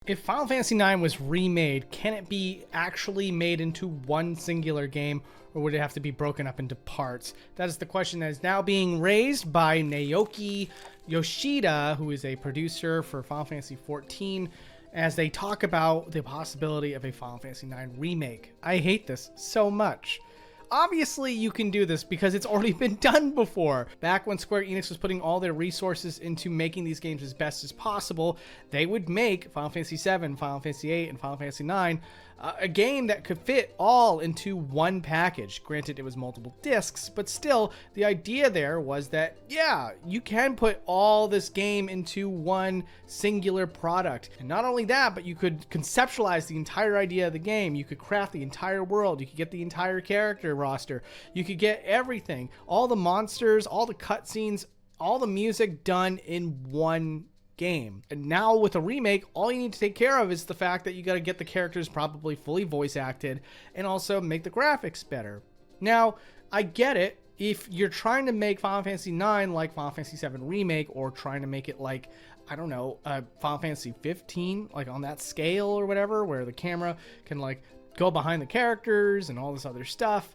If Final Fantasy IX was remade, can it be actually made into one singular game, or would it have to be broken up into parts? That is the question that is now being raised by Naoki Yoshida, who is a producer for Final Fantasy XIV, as they talk about the possibility of a Final Fantasy IX remake. I hate this so much. Obviously, you can do this because it's already been done before. Back when Square Enix was putting all their resources into making these games as best as possible, they would make Final Fantasy VII, Final Fantasy VIII, and Final Fantasy IX a game that could fit all into one package. Granted, it was multiple discs, but still, the idea there was that, yeah, you can put all this game into one singular product. And not only that, but you could conceptualize the entire idea of the game. You could craft the entire world. You could get the entire character roster. You could get everything, all the monsters, all the cutscenes, all the music done in one game. And now with a remake, all you need to take care of is the fact that you got to get the characters probably fully voice acted and also make the graphics better. Now, I get it. If you're trying to make Final Fantasy IX like Final Fantasy VII Remake, or trying to make it like, I don't know, Final Fantasy 15, like on that scale or whatever, where the camera can like go behind the characters and all this other stuff,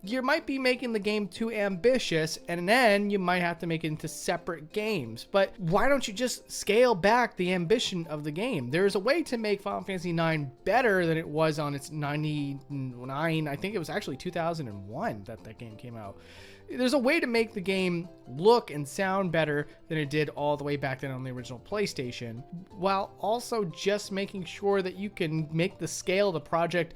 you might be making the game too ambitious, and then you might have to make it into separate games. But why don't you just scale back the ambition of the game? There's a way to make Final Fantasy IX better than it was on its 99, I think it was actually 2001 that game came out. There's a way to make the game look and sound better than it did all the way back then on the original PlayStation, while also just making sure that you can make the scale of the project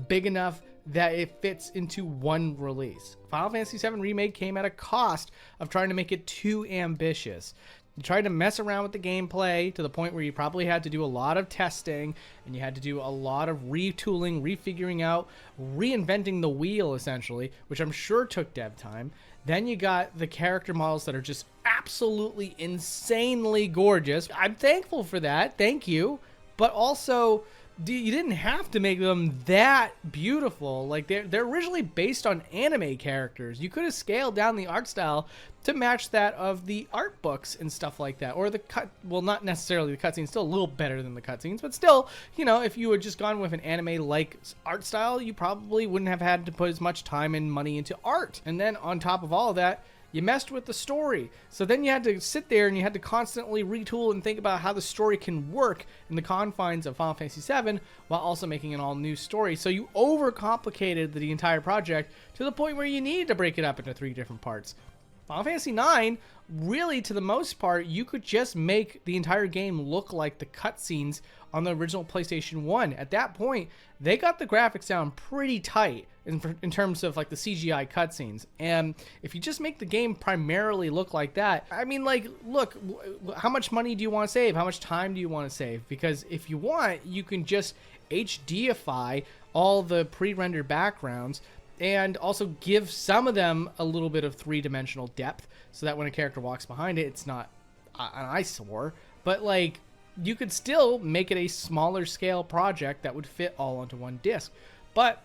big enough that it fits into one release. Final Fantasy VII Remake came at a cost of trying to make it too ambitious. You tried to mess around with the gameplay to the point where you probably had to do a lot of testing, and you had to do a lot of retooling, refiguring out, reinventing the wheel essentially, which I'm sure took dev time. Then you got the character models that are just absolutely insanely gorgeous. I'm thankful for that, thank you. But also, you didn't have to make them that beautiful. Like, they're originally based on anime characters. You could have scaled down the art style to match that of the art books and stuff like that, or well, not necessarily the cutscenes, still a little better than the cutscenes, but still, you know, if you had just gone with an anime like art style, you probably wouldn't have had to put as much time and money into art. And then on top of all of that, you messed with the story. So then you had to sit there and you had to constantly retool and think about how the story can work in the confines of Final Fantasy VII while also making an all-new story. So you overcomplicated the entire project to the point where you needed to break it up into 3 different parts. Final Fantasy IX, really, to the most part, you could just make the entire game look like the cutscenes on the original PlayStation 1. At that point, they got the graphics down pretty tight in terms of like the CGI cutscenes. And if you just make the game primarily look like that, I mean, like, look, how much money do you want to save? How much time do you want to save? Because if you want, you can just HDify all the pre-rendered backgrounds and also give some of them a little bit of 3-dimensional depth so that when a character walks behind it, it's not an eyesore. But like, you could still make it a smaller scale project that would fit all onto one disc. But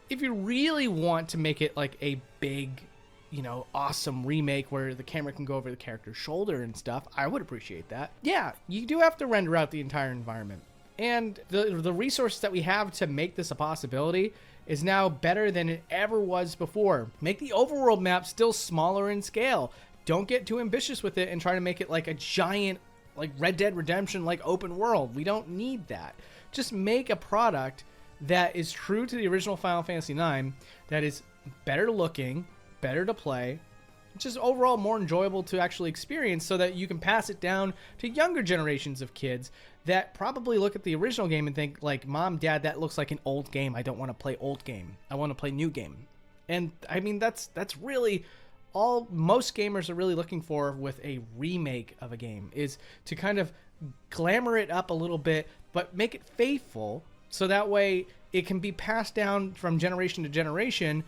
if you really want to make it like a big, you know, awesome remake where the camera can go over the character's shoulder and stuff, I would appreciate that. Yeah, you do have to render out the entire environment. And the resources that we have to make this a possibility is now better than it ever was before. Make the overworld map still smaller in scale. Don't get too ambitious with it and try to make it like a giant, like Red Dead Redemption, like open world. We don't need that. Just make a product that is true to the original Final Fantasy IX, that is better looking, better to play, just overall more enjoyable to actually experience, so that you can pass it down to younger generations of kids that probably look at the original game and think like, Mom, Dad, that looks like an old game. I don't want to play old game. I want to play new game. And I mean, that's really all most gamers are really looking for with a remake of a game, is to kind of glamour it up a little bit, but make it faithful, so that way it can be passed down from generation to generation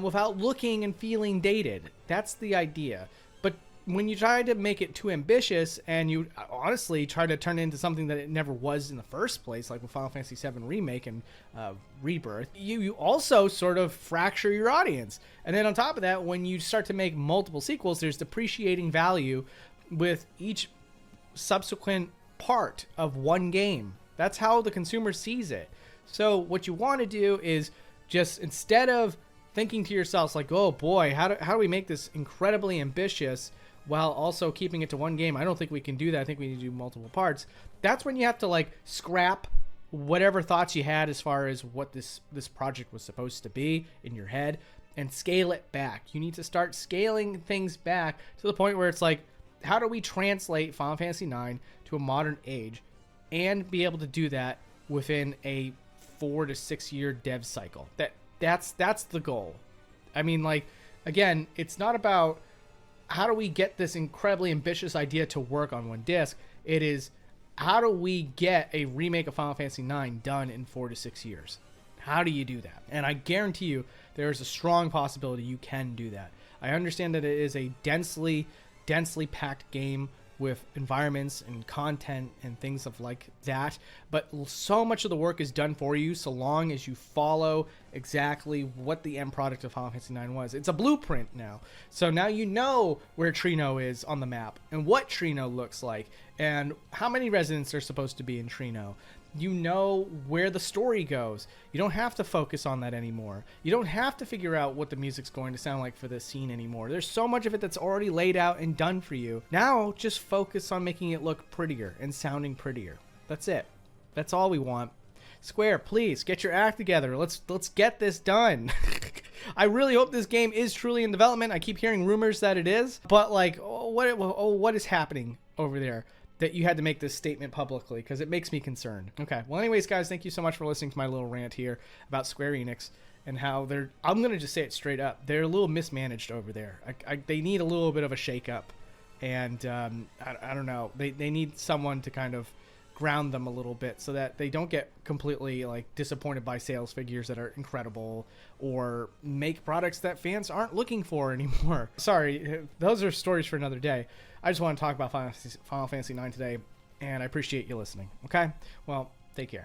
without looking and feeling dated. That's the idea. But when you try to make it too ambitious and you honestly try to turn it into something that it never was in the first place, like with Final Fantasy VII Remake and Rebirth, you also sort of fracture your audience. And then on top of that, when you start to make multiple sequels, there's depreciating value with each subsequent part of one game. That's how the consumer sees it. So what you want to do is just, instead of thinking to yourselves like, oh boy, how do we make this incredibly ambitious while also keeping it to one game? I don't think we can do that. I think we need to do multiple parts. That's when you have to like scrap whatever thoughts you had as far as what this project was supposed to be in your head and scale it back. You need to start scaling things back to the point where it's like, how do we translate Final Fantasy IX to a modern age and be able to do that within a 4 to 6 year dev cycle? That's the goal. I mean, like, again, it's not about how do we get this incredibly ambitious idea to work on one disc. It is, how do we get a remake of Final Fantasy IX done in 4 to 6 years? How do you do that? And I guarantee you there is a strong possibility you can do that. I understand that it is a densely packed game with environments and content and things of like that, but so much of the work is done for you so long as you follow exactly what the end product of Final Fantasy IX was. It's a blueprint now. So now you know where Trino is on the map and what Trino looks like and how many residents are supposed to be in Trino. You know where the story goes. You don't have to focus on that anymore. You don't have to figure out what the music's going to sound like for this scene anymore. There's so much of it that's already laid out and done for you. Now just focus on making it look prettier and sounding prettier. That's it. That's all we want. Square, please get your act together. Let's get this done. I really hope this game is truly in development. I keep hearing rumors that it is, but like, what is happening over there that you had to make this statement publicly? Because it makes me concerned. Okay, well anyways guys, thank you so much for listening to my little rant here about Square Enix and how I'm gonna just say it straight up, they're a little mismanaged over there. They need a little bit of a shake up, and I don't know, they need someone to kind of ground them a little bit so that they don't get completely like disappointed by sales figures that are incredible or make products that fans aren't looking for anymore. Sorry, those are stories for another day. I just want to talk about Final Fantasy IX today, and I appreciate you listening. Okay, well, take care.